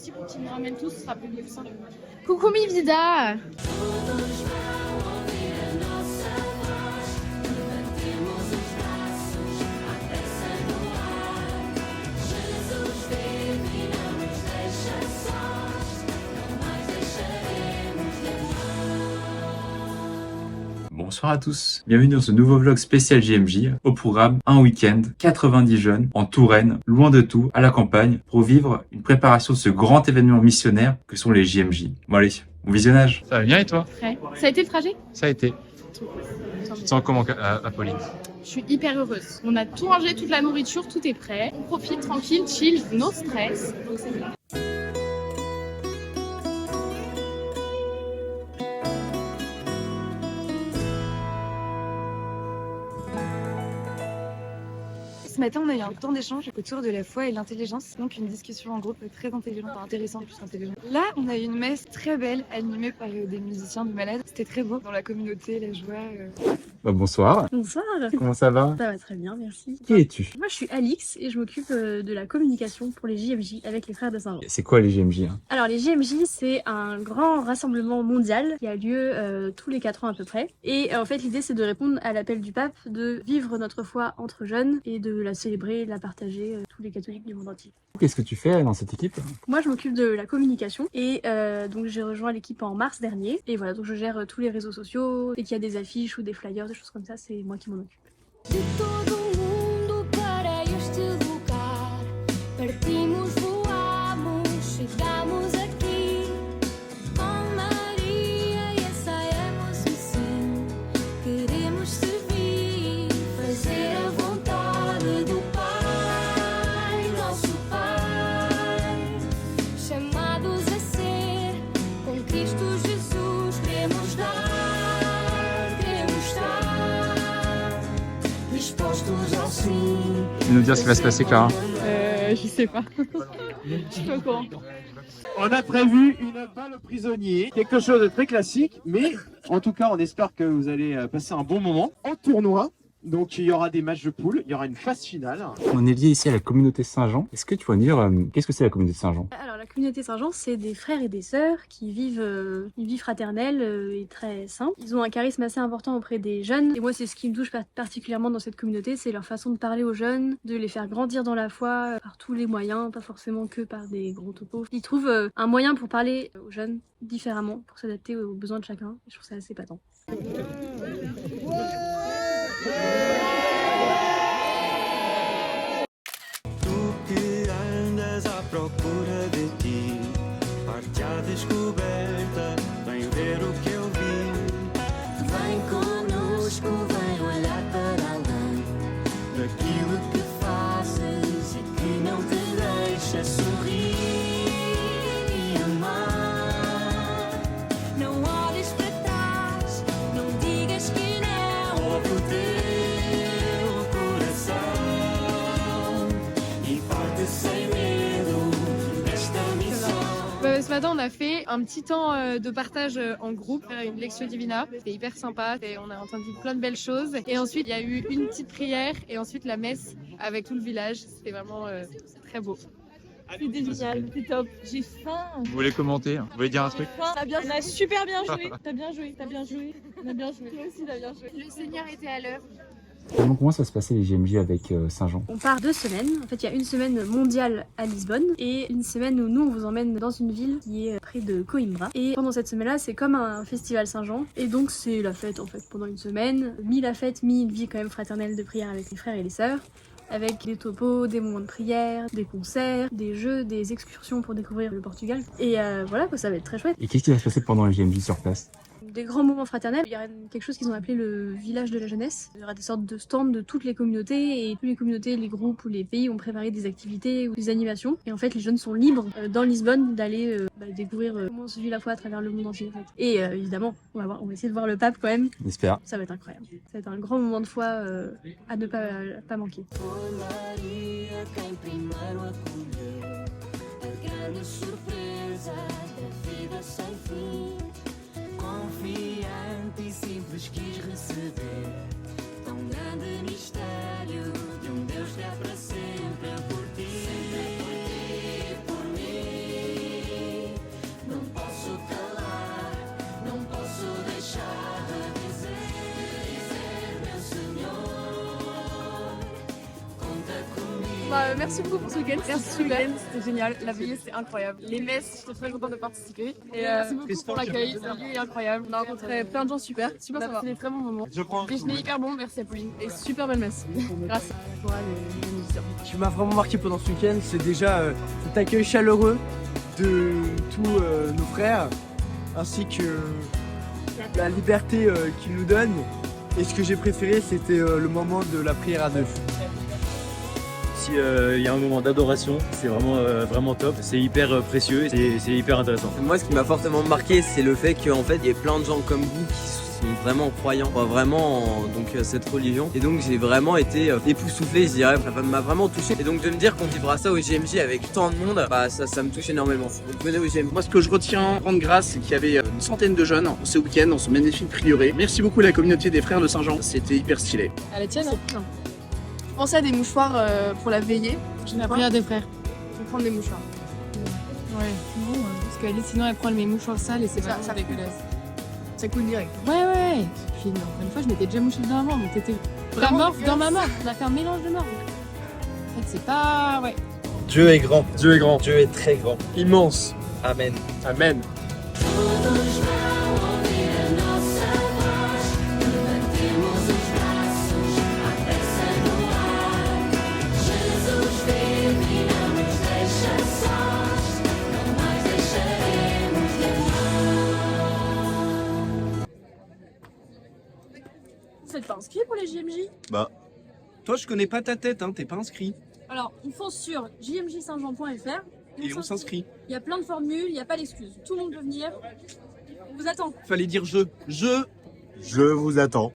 ici pour qu'ils nous ramènent tous, ce sera plus simple. Coucou mi vida. Bonsoir à tous, bienvenue dans ce nouveau vlog spécial JMJ. Au programme, un week-end, 90 jeunes, en Touraine, loin de tout, à la campagne, pour vivre une préparation de ce grand événement missionnaire que sont les JMJ. Bon allez, bon visionnage. Ça va bien et toi? Ouais. Ça a été le trajet? Ça a été. Tu te sens comment, Apolline? Je suis hyper heureuse. On a tout rangé, toute la nourriture, tout est prêt. On profite tranquille, chill, no stress. Donc c'est bien. Ce matin, on a eu un temps d'échange autour de la foi et l'intelligence, donc une discussion en groupe très intelligente, enfin intéressante plus qu'intelligente. Là, on a eu une messe très belle, animée par des musiciens du malade. C'était très beau, dans la communauté, la joie. Bonsoir, Bonsoir, comment ça va? ça va très bien, merci. Qui es-tu? Moi je suis Alix et je m'occupe de la communication pour les JMJ avec les frères de Saint-Jean. C'est quoi les JMJ hein? Alors les JMJ c'est un grand rassemblement mondial qui a lieu tous les 4 ans à peu près. Et en fait l'idée c'est de répondre à l'appel du pape de vivre notre foi entre jeunes et de la célébrer, de la partager tous les catholiques du monde entier. Qu'est-ce que tu fais dans cette équipe? Moi je m'occupe de la communication et donc j'ai rejoint l'équipe en mars dernier. Et voilà, donc je gère tous les réseaux sociaux, et qu'il y a des affiches ou des flyers, des choses comme ça, c'est moi qui m'en occupe. De todo mundo para este lugar, partimos, voamos, chegamos aqui. Com Maria, essa é a nossa missão. Queremos servir, fazer a vontade do Pai, nosso Pai. Chamados a ser, com Cristo Jesus, queremos dar, queremos estar. Tu nous dire ce qui va se passer, Clara? Je sais pas. Je suis pas au courant. On a prévu une balle aux prisonniers, quelque chose de très classique, mais en tout cas, on espère que vous allez passer un bon moment en tournoi. Donc il y aura des matchs de poule, il y aura une phase finale. On est lié ici à la communauté Saint-Jean. Est-ce que tu pourrais me dire qu'est-ce que c'est la communauté Saint-Jean? Alors la communauté Saint-Jean, c'est des frères et des sœurs qui vivent une vie fraternelle et très simple. Ils ont un charisme assez important auprès des jeunes. Et moi, c'est ce qui me touche particulièrement dans cette communauté, c'est leur façon de parler aux jeunes, de les faire grandir dans la foi par tous les moyens, pas forcément que par des gros topos. Ils trouvent un moyen pour parler aux jeunes différemment, pour s'adapter aux besoins de chacun. Et je trouve ça assez patent. Procura de ti, parte à descoberta, vem ver o que eu vi. Vem conosco, vem olhar para além daquilo que fazes e que não te deixa sorrir e amar. Não olhes para trás, não digas que não, ouve o teu coração e parte sem medo. Ce matin, on a fait un petit temps de partage en groupe, une Lectio Divina. C'était hyper sympa et on a entendu plein de belles choses. Et ensuite, il y a eu une petite prière et ensuite la messe avec tout le village. C'était vraiment très beau. C'était génial, c'était top. J'ai faim. Vous voulez commenter? Vous voulez dire un truc? On a super bien joué. T'as bien joué, t'as bien joué. On a bien joué. Toi aussi, t'as bien joué. Le Seigneur était à l'heure. Comment ça va se passer les JMJ avec Saint-Jean? On part 2 semaines. En fait, il y a une semaine mondiale à Lisbonne et une semaine où nous, on vous emmène dans une ville qui est près de Coimbra. Et pendant cette semaine-là, c'est comme un festival Saint-Jean. Et donc, c'est la fête, en fait, pendant une semaine. Mi-la fête, mi-une vie quand même fraternelle de prière avec les frères et les sœurs. Avec des topos, des moments de prière, des concerts, des jeux, des excursions pour découvrir le Portugal. Et voilà, quoi, ça va être très chouette. Et qu'est-ce qui va se passer pendant les JMJ sur place? Des grands moments fraternels. Il y aura quelque chose qu'ils ont appelé le village de la jeunesse. Il y aura des sortes de stands de toutes les communautés et toutes les communautés, les groupes ou les pays ont préparé des activités ou des animations. Et en fait, les jeunes sont libres dans Lisbonne d'aller découvrir comment se vit la foi à travers le monde entier. En fait. Et évidemment, on va essayer de voir le pape quand même. J'espère. Ça va être incroyable. Ça va être un grand moment de foi à ne pas manquer. Confiante e simples quis receber tão grande mistério de Deus que é para sempre por ti, por mim. Merci beaucoup pour ce week-end. Merci ce week-end, c'était génial. La veillée, c'était incroyable. Les messes, j'étais très contente de participer. Et merci beaucoup pour l'accueil, le lieu est incroyable. On a rencontré plein de gens super. Super sympa. C'était des très bons moments. Déjeuner hyper bon, merci à Pauline. Et super belle messe. Grâce à les musiciens. Ce qui m'a vraiment marqué pendant ce week-end, c'est déjà cet accueil chaleureux de tous nos frères, ainsi que la liberté qu'ils nous donnent. Et ce que j'ai préféré, c'était le moment de la prière à deux. Si il y a un moment d'adoration, c'est vraiment top. C'est hyper précieux et c'est hyper intéressant. Moi, ce qui m'a fortement marqué, c'est le fait qu'en fait, il y a plein de gens comme vous qui sont vraiment croyants, vraiment cette religion. Et donc, j'ai vraiment été époustouflé, je dirais. Ça m'a vraiment touché. Et donc, de me dire qu'on vivra ça au GMJ avec tant de monde, bah ça me touche énormément. Donc, venez au GMJ. Moi, ce que je retiens, grande grâce, c'est qu'il y avait une centaine de jeunes ce week-end dans ce magnifique prieuré. Merci beaucoup à la communauté des Frères de Saint-Jean. C'était hyper stylé. À la tienne, hein. Pensez à des mouchoirs pour la veillée. La prière des frères. Je vais prendre des mouchoirs. Ouais, bon, parce qu'elle sinon elle prend mes mouchoirs sales et c'est Ça, pas ça dégueulasse. Ça coule direct. Ouais. Puis encore une fois, je m'étais déjà mouchée dans la mort, donc t'étais vraiment dans ma mort. On a fait un mélange de morts. En fait, c'est pas. Ouais. Dieu est grand. Dieu est grand. Dieu est très grand. Immense. Amen. Amen. Vous êtes pas inscrit pour les JMJ? Bah, toi, je connais pas ta tête, hein, t'es pas inscrit. Alors, on fonce sur jmjsaintjean.fr Et on s'inscrit. Il y a plein de formules, il n'y a pas d'excuses. Tout le monde peut venir. On vous attend. Fallait dire je. Je vous attends.